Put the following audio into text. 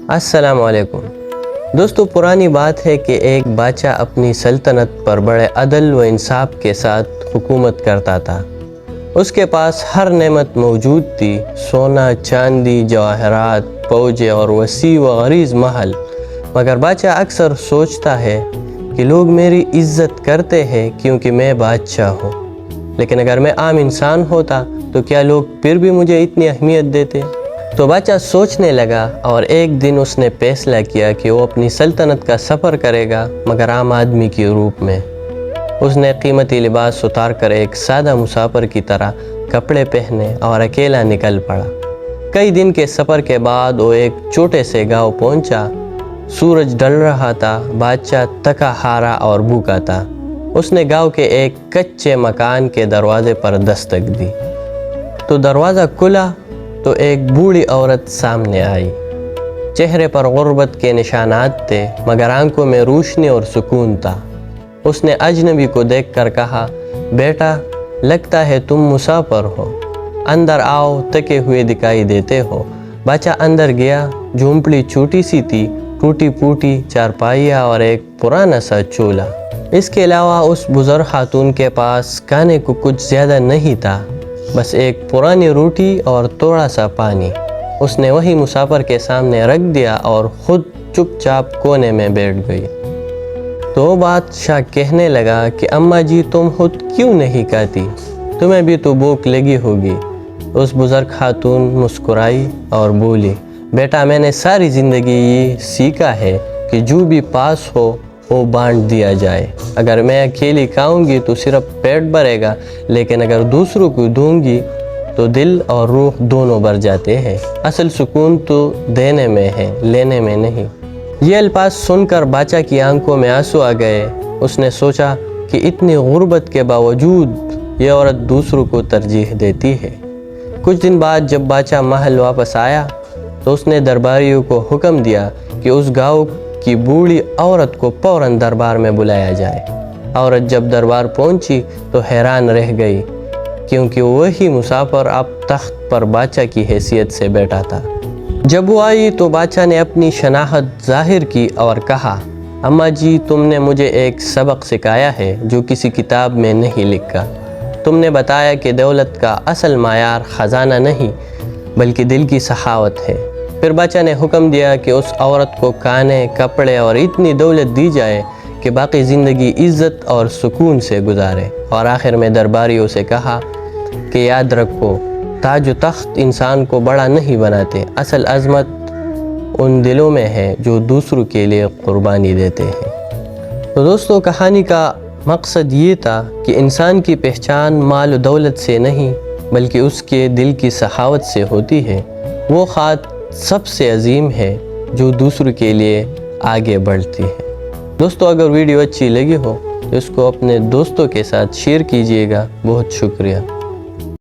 السلام علیکم دوستو، پرانی بات ہے کہ ایک بادشاہ اپنی سلطنت پر بڑے عدل و انصاف کے ساتھ حکومت کرتا تھا۔ اس کے پاس ہر نعمت موجود تھی، سونا، چاندی، جواہرات، فوجیں اور وسیع و عریض محل۔ مگر بادشاہ اکثر سوچتا ہے کہ لوگ میری عزت کرتے ہیں کیونکہ میں بادشاہ ہوں، لیکن اگر میں عام انسان ہوتا تو کیا لوگ پھر بھی مجھے اتنی اہمیت دیتے؟ تو بادشاہ سوچنے لگا اور ایک دن اس نے فیصلہ کیا کہ وہ اپنی سلطنت کا سفر کرے گا، مگر عام آدمی کے روپ میں۔ اس نے قیمتی لباس اتار کر ایک سادہ مسافر کی طرح کپڑے پہنے اور اکیلا نکل پڑا۔ کئی دن کے سفر کے بعد وہ ایک چھوٹے سے گاؤں پہنچا۔ سورج ڈھل رہا تھا، بادشاہ تھکا ہارا اور بھوکا تھا۔ اس نے گاؤں کے ایک کچے مکان کے دروازے پر دستک دی تو دروازہ کھلا تو ایک بوڑھی عورت سامنے آئی۔ چہرے پر غربت کے نشانات تھے، مگر آنکھوں میں روشنی اور سکون تھا۔ اس نے اجنبی کو دیکھ کر کہا، بیٹا، لگتا ہے تم مسافر ہو، اندر آؤ، تھکے ہوئے دکھائی دیتے ہو۔ بادشاہ اندر گیا۔ جھونپڑی چھوٹی سی تھی، ٹوٹی پھوٹی چارپائیاں اور ایک پرانا سا چولہا۔ اس کے علاوہ اس بزرگ خاتون کے پاس کھانے کو کچھ زیادہ نہیں تھا، بس ایک پرانی روٹی اور تھوڑا سا پانی۔ اس نے وہی مسافر کے سامنے رکھ دیا اور خود چپ چاپ کونے میں بیٹھ گئی۔ تو بادشاہ کہنے لگا کہ اماں جی، تم خود کیوں نہیں کھاتی؟ تمہیں بھی تو بھوک لگی ہوگی۔ اس بزرگ خاتون مسکرائی اور بولی، بیٹا، میں نے ساری زندگی یہ سیکھا ہے کہ جو بھی پاس ہو وہ بانٹ دیا جائے۔ اگر میں اکیلی کھاؤں گی تو صرف پیٹ بھرے گا، لیکن اگر دوسروں کو دوں گی تو دل اور روح دونوں بھر جاتے ہیں۔ اصل سکون تو دینے میں ہے، لینے میں نہیں۔ یہ الفاظ سن کر بادشاہ کی آنکھوں میں آنسو آ گئے۔ اس نے سوچا کہ اتنی غربت کے باوجود یہ عورت دوسروں کو ترجیح دیتی ہے۔ کچھ دن بعد جب بادشاہ محل واپس آیا تو اس نے درباریوں کو حکم دیا کہ اس گاؤں کی بوڑھی عورت کو فوراً دربار میں بلایا جائے۔ عورت جب دربار پہنچی تو حیران رہ گئی، کیونکہ وہی مسافر اب تخت پر بادشاہ کی حیثیت سے بیٹھا تھا۔ جب وہ آئی تو بادشاہ نے اپنی شناخت ظاہر کی اور کہا، اماں جی، تم نے مجھے ایک سبق سکھایا ہے جو کسی کتاب میں نہیں لکھا۔ تم نے بتایا کہ دولت کا اصل معیار خزانہ نہیں بلکہ دل کی سخاوت ہے۔ پھر بادشاہ نے حکم دیا کہ اس عورت کو کھانے، کپڑے اور اتنی دولت دی جائے کہ باقی زندگی عزت اور سکون سے گزارے، اور آخر میں درباریوں سے کہا کہ یاد رکھو، تاج و تخت انسان کو بڑا نہیں بناتے، اصل عظمت ان دلوں میں ہے جو دوسروں کے لیے قربانی دیتے ہیں۔ تو دوستو، کہانی کا مقصد یہ تھا کہ انسان کی پہچان مال و دولت سے نہیں بلکہ اس کے دل کی سخاوت سے ہوتی ہے۔ وہ خات سب سے عظیم ہے جو دوسروں کے لیے آگے بڑھتی ہے۔ دوستو، اگر ویڈیو اچھی لگی ہو تو اس کو اپنے دوستوں کے ساتھ شیئر کیجیے گا۔ بہت شکریہ۔